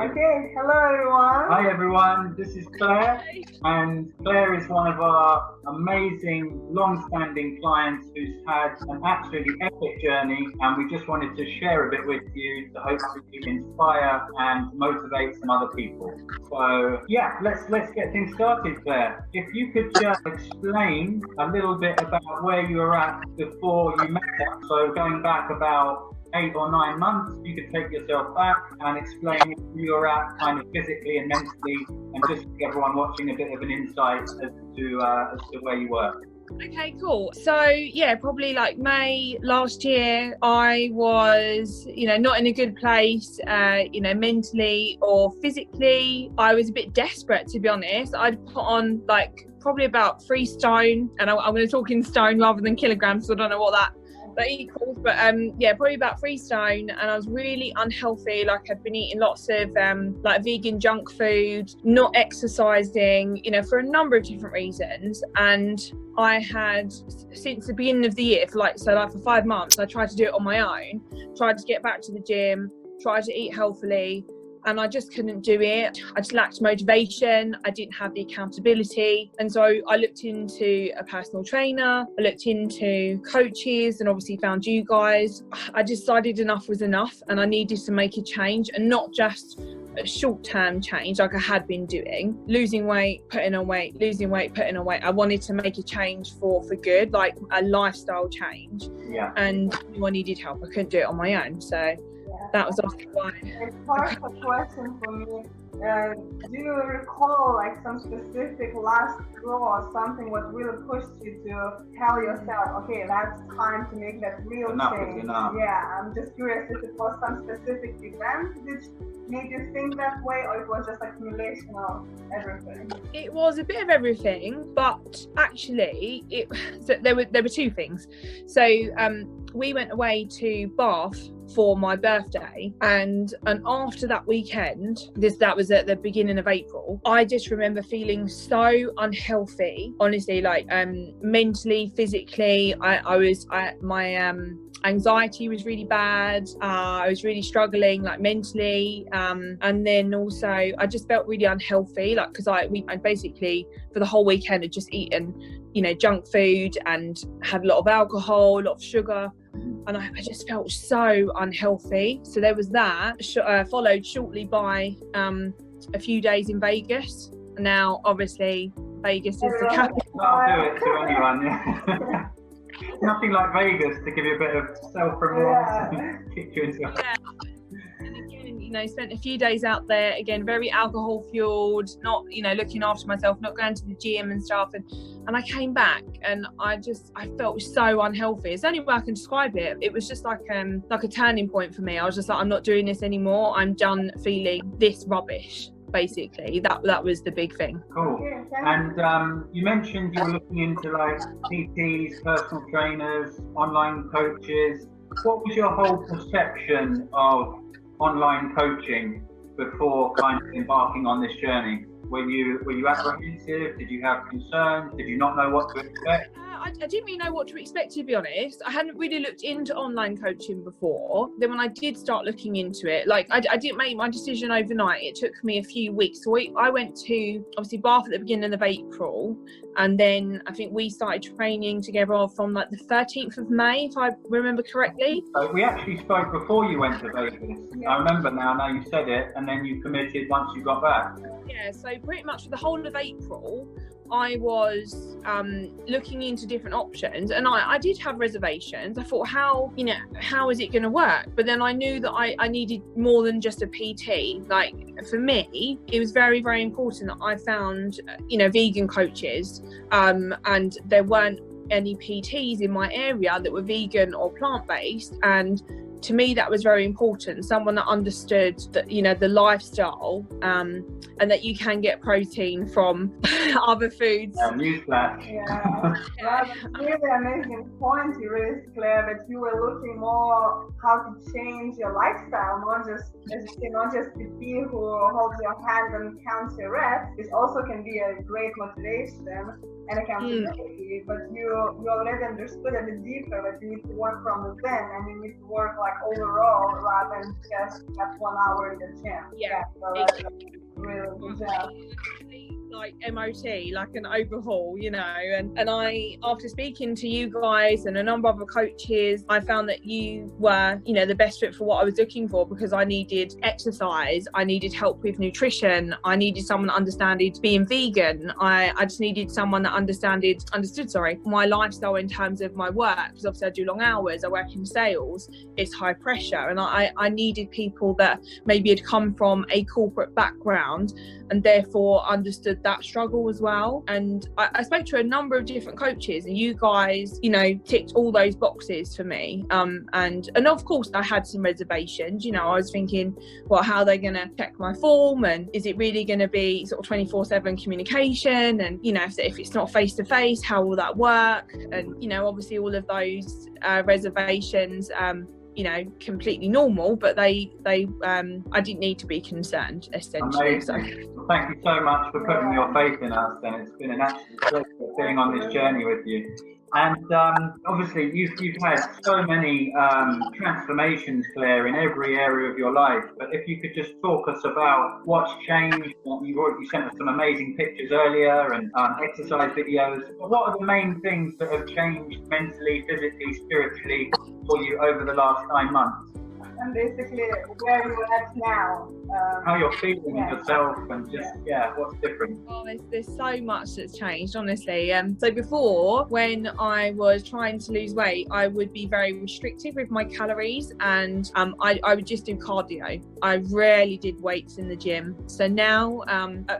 Okay, hello everyone. Hi everyone, this is Claire, and Claire is one of our amazing long-standing clients who's had an absolutely epic journey, and we just wanted to share a bit with you to hopefully inspire and motivate some other people. So yeah, let's get things started, Claire. If you could just explain a little bit about where you were at before you met us, so going back about 8 or 9 months, you could take yourself back and explain where you're at kind of physically and mentally, and just give everyone watching a bit of an insight as to where you were. Okay, cool. So yeah, probably like May last year, I was, not in a good place, mentally or physically. I was a bit desperate, to be honest. I'd put on probably about 3 stone, and I'm going to talk in stone rather than kilograms, so I don't know what that equals, but probably about 3 stone, and I was really unhealthy. I'd been eating lots of vegan junk food, not exercising, for a number of different reasons. And I had, since the beginning of the year, for 5 months, I tried to do it on my own, tried to get back to the gym, tried to eat healthily, and I just couldn't do it. I just lacked motivation. I didn't have the accountability. And so I looked into a personal trainer, I looked into coaches, and obviously found you guys. I decided enough was enough, and I needed to make a change, and not just a short-term change like I had been doing, losing weight, putting on weight, losing weight, putting on weight. I wanted to make a change for good, like a lifestyle change. Yeah. And I needed help. I couldn't do it on my own. So that was also why. It's part of a question for me. Do you recall some specific last straw or something what really pushed you to tell yourself, okay, that's time to make that real change? Enough. Yeah, I'm just curious if it was some specific event that made you think that way, or it was just accumulation of everything? It was a bit of everything, but actually there were 2 things. So we went away to Bath for my birthday, and after that weekend, that was at the beginning of April, I just remember feeling so unhealthy, honestly, mentally, physically. My anxiety was really bad. I was really struggling mentally, and then also I just felt really unhealthy, because we basically for the whole weekend had just eaten junk food and had a lot of alcohol, a lot of sugar, and I just felt so unhealthy. So there was that, followed shortly by a few days in Vegas. Now obviously Vegas is the capital. I'll do it to anyone. Yeah. Nothing like Vegas to give you a bit of self-remorse and kick you into it. Yeah. And again, spent a few days out there, again, very alcohol fueled, not, looking after myself, not going to the gym and stuff. And I came back and I felt so unhealthy. It's the only way I can describe it. It was just like a turning point for me. I was just like, I'm not doing this anymore. I'm done feeling this rubbish. Basically, that was the big thing. Cool. And you mentioned you were looking into PTs, personal trainers, online coaches. What was your whole perception of online coaching before kind of embarking on this journey? Were you apprehensive? Did you have concerns? Did you not know what to expect? I didn't really know what to expect, to be honest. I hadn't really looked into online coaching before. Then when I did start looking into it, I didn't make my decision overnight. It took me a few weeks. So I went to, obviously, Bath at the beginning of April. And then I think we started training together from the 13th of May, if I remember correctly. So we actually spoke before you went to Vegas. Yeah. I remember now you said it, and then you committed once you got back. Yeah, so pretty much for the whole of April, I was looking into different options, and I did have reservations. I thought, how is it going to work? But then I knew that I needed more than just a PT. For me, it was very, very important that I found, vegan coaches, and there weren't any PTs in my area that were vegan or plant-based. And to me, that was very important. Someone that understood that, the lifestyle, and that you can get protein from other foods. Newsflash. Yeah, that's really amazing point you raised, Claire, that you were looking more how to change your lifestyle, not just, as you say, not just the PT who holds your hand and counts your reps. This also can be a great motivation and accountability, but you already understood a bit deeper that you need to work from within, and you need to work like overall rather than just 1 hour in the gym. Yeah, so that's really good job. Like MOT, like an overhaul, you know, and I, after speaking to you guys and a number of other coaches, I found that you were, you know, the best fit for what I was looking for, because I needed exercise, I needed help with nutrition, I needed someone that understood being vegan, I just needed someone that understood my lifestyle in terms of my work, because obviously I do long hours, I work in sales, it's high pressure, and I needed people that maybe had come from a corporate background and therefore understood that struggle as well. And I spoke to a number of different coaches, and you guys, you know, ticked all those boxes for me. And of course I had some reservations, you know, I was thinking, well, how are they going to check my form, and is it really going to be sort of 24/7 communication, and you know, if it's not face to face, how will that work? And you know, obviously all of those reservations, you know, completely normal, but I didn't need to be concerned, essentially. So. Well, thank you so much for putting your faith in us, and it's been an absolute pleasure being on this journey with you. And obviously you've had so many transformations, Claire, in every area of your life, but if you could just talk us about what's changed. You sent us some amazing pictures earlier and exercise videos. What are the main things that have changed mentally, physically, spiritually for you over the last 9 months? And basically where you're at now. How you're feeling yourself, and just what's different? Oh, there's so much that's changed, honestly. So before, when I was trying to lose weight, I would be very restrictive with my calories, and I would just do cardio. I rarely did weights in the gym. So now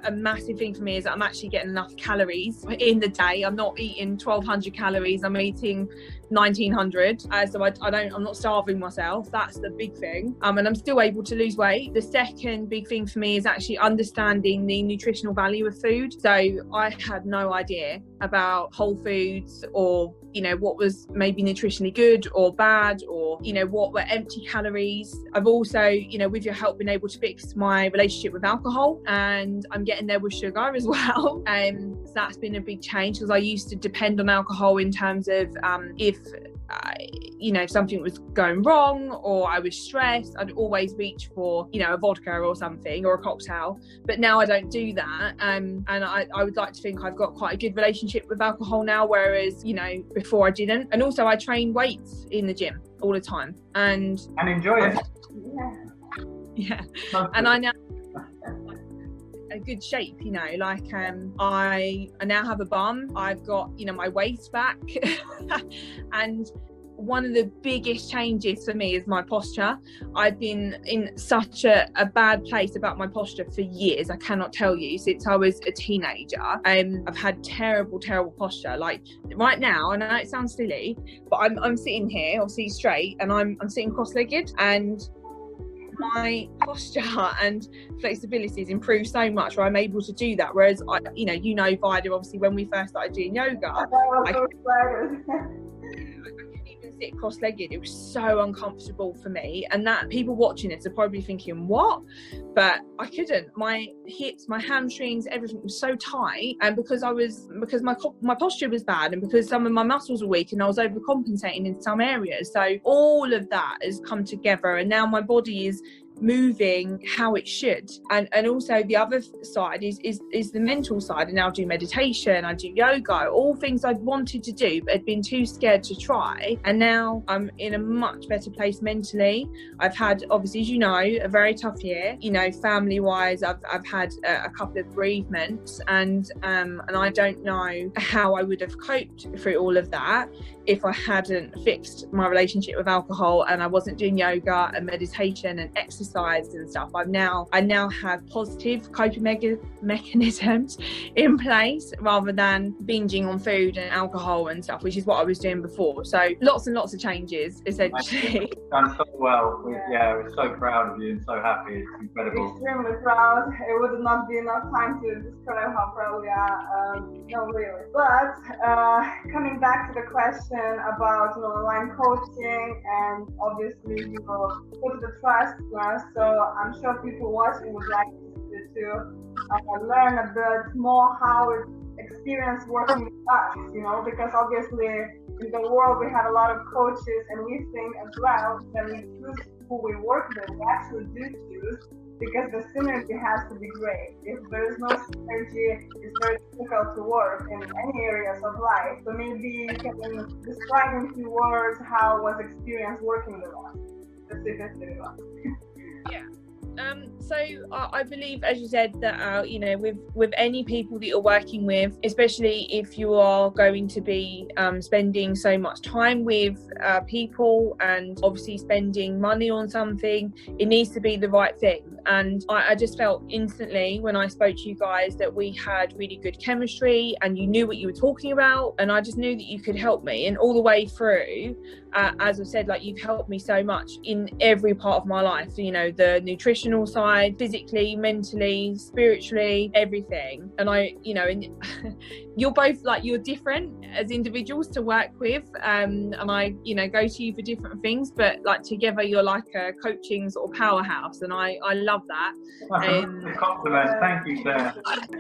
a massive thing for me is that I'm actually getting enough calories in the day. I'm not eating 1,200 calories. I'm eating 1,900. So I'm not starving myself. That's the big thing. And I'm still able to lose weight. The second big thing for me is actually understanding the nutritional value of food. So I had no idea about whole foods, or you know, what was maybe nutritionally good or bad, or you know, what were empty calories. I've also, you know, with your help, been able to fix my relationship with alcohol, and I'm getting there with sugar as well. So that's been a big change, because I used to depend on alcohol in terms of if you know, something was going wrong or I was stressed, I'd always reach for, you know, a vodka or something, or a cocktail. But now I don't do that, and I would like to think I've got quite a good relationship with alcohol now, whereas, you know, before I didn't. And also I train weights in the gym all the time, and enjoy it. And I now a good shape, you know, like I now have a bum, I've got, you know, my waist back and one of the biggest changes for me is my posture. I've been in such a bad place about my posture for years. I cannot tell you, since I was a teenager. I've had terrible posture. Like right now, I know it sounds silly, but I'm sitting here, obviously straight, and I'm sitting cross-legged, and my posture and flexibility has improved so much where I'm able to do that. Whereas you know, Vida, obviously when we first started doing yoga, I couldn't even sit cross-legged. It was so uncomfortable for me, and that people watching this are probably thinking, what? But I couldn't. My hips, my hamstrings, everything was so tight, and because my posture was bad, and because some of my muscles were weak, and I was overcompensating in some areas. So all of that has come together, and now my body is moving how it should. And also the other side is the mental side. I now do meditation, I do yoga, all things I'd wanted to do but had been too scared to try, and now I'm in a much better place mentally. I've had, obviously, as you know, a very tough year, you know, family wise. I've had a couple of bereavements, and I don't know how I would have coped through all of that if I hadn't fixed my relationship with alcohol, and I wasn't doing yoga and meditation and exercise and stuff. I now have positive coping mechanisms in place, rather than binging on food and alcohol and stuff, which is what I was doing before. So lots and lots of changes, essentially. Done so well. We're so proud of you and so happy. It's incredible. Extremely proud. It would not be enough time to describe how proud we are. No, really. But coming back to the question about online coaching, and obviously you put the trust in us, so I'm sure people watching would like to learn a bit more how experience working with us, you know, because obviously in the world we have a lot of coaches, and we think as well that we choose who we work with. We actually do choose, because the synergy has to be great. If there is no synergy, it's very difficult to work in any areas of life. So maybe you can describe in few words how was experience working with us, specifically with us. Yeah. So I believe, as you said, that you know, with any people that you're working with, especially if you are going to be spending so much time with people and obviously spending money on something, it needs to be the right thing. And I just felt instantly when I spoke to you guys that we had really good chemistry, and you knew what you were talking about, and I just knew that you could help me. And all the way through, as I said, like, you've helped me so much in every part of my life, you know, the nutritional side, physically, mentally, spiritually, everything. And I, you know, and you're both, like, you're different as individuals to work with, and I, you know, go to you for different things, but like together you're like a coaching sort of powerhouse, and I love that. That's a compliment. Thank you, Claire.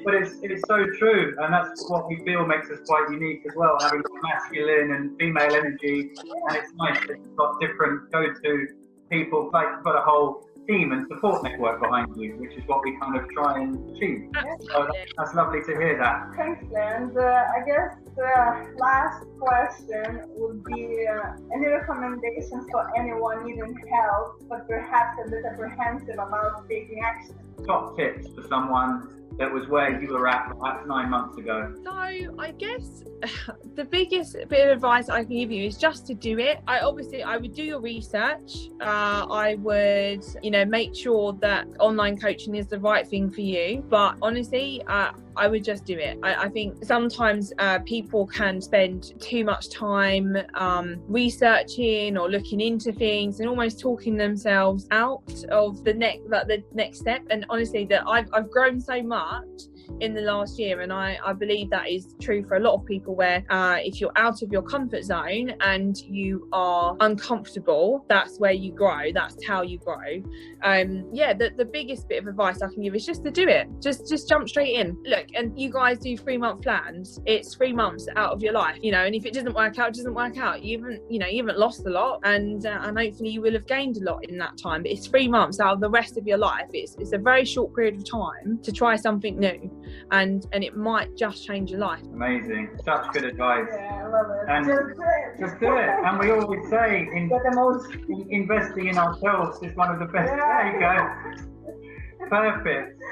But it's so true, and that's what we feel makes us quite unique as well, having masculine and female energy. And it's nice that you've got different go-to people, like you've got a whole team and support network behind you, which is what we kind of try and achieve. So that's lovely to hear that. Thanks, Claire. And I guess the last question would be any recommendations for anyone needing help but perhaps a bit apprehensive about taking action? Top tips for someone that was where you were at perhaps 9 months ago? So I guess the biggest bit of advice I can give you is just to do it. I would do your research. I would, you know, make sure that online coaching is the right thing for you. But honestly, I would just do it. I think sometimes people can spend too much time researching or looking into things and almost talking themselves out of the next step. And honestly, that I've grown so much in the last year, and I believe that is true for a lot of people, where if you're out of your comfort zone and you are uncomfortable, that's where you grow, that's how you grow. The biggest bit of advice I can give is just to do it. Just jump straight in. Look, and you guys do 3-month plans. It's 3 months out of your life, you know, and if it doesn't work out, it doesn't work out. You haven't lost a lot, and hopefully you will have gained a lot in that time. But it's 3 months out of the rest of your life. It's a very short period of time to try something new, and it might just change your life. Amazing. Such good advice. Yeah, I love it. And just do it. And we always say investing in ourselves is one of the best. Yeah. There you go. Perfect.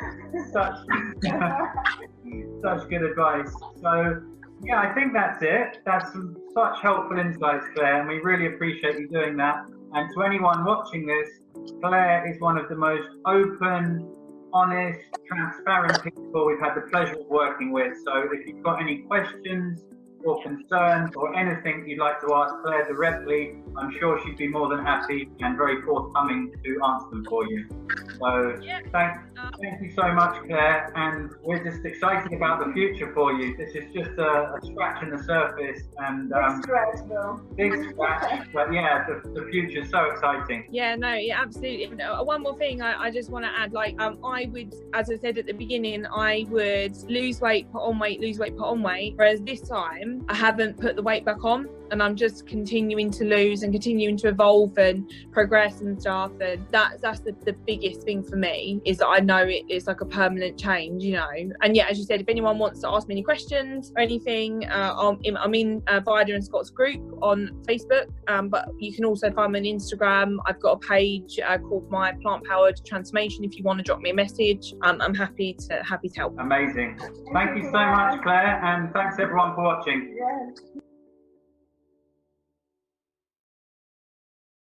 Such good advice. So yeah, I think that's it. That's such helpful insights, Claire, and we really appreciate you doing that. And to anyone watching this, Claire is one of the most open, honest, transparent people we've had the pleasure of working with. So if you've got any questions or concerns or anything you'd like to ask Claire directly, I'm sure she'd be more than happy and very forthcoming to answer them for you. So thank you so much, Claire, and we're just excited about the future for you. This is just a scratch in the surface, and big scratch, but yeah, the future's so exciting. Yeah, no, yeah, absolutely. One more thing I just want to add, like, I would, as I said at the beginning, I would lose weight, put on weight, lose weight, put on weight, whereas this time I haven't put the weight back on, and I'm just continuing to lose and continuing to evolve and progress and stuff. And that's the biggest thing for me, is that I know it's like a permanent change, you know. And yeah, as you said, if anyone wants to ask me any questions or anything, I'm in Vida and Scott's group on Facebook, but you can also find me on Instagram. I've got a page called My Plant Powered Transformation. If you want to drop me a message, I'm happy to help. Amazing. Thank you so much, Claire, and thanks everyone for watching. Yes.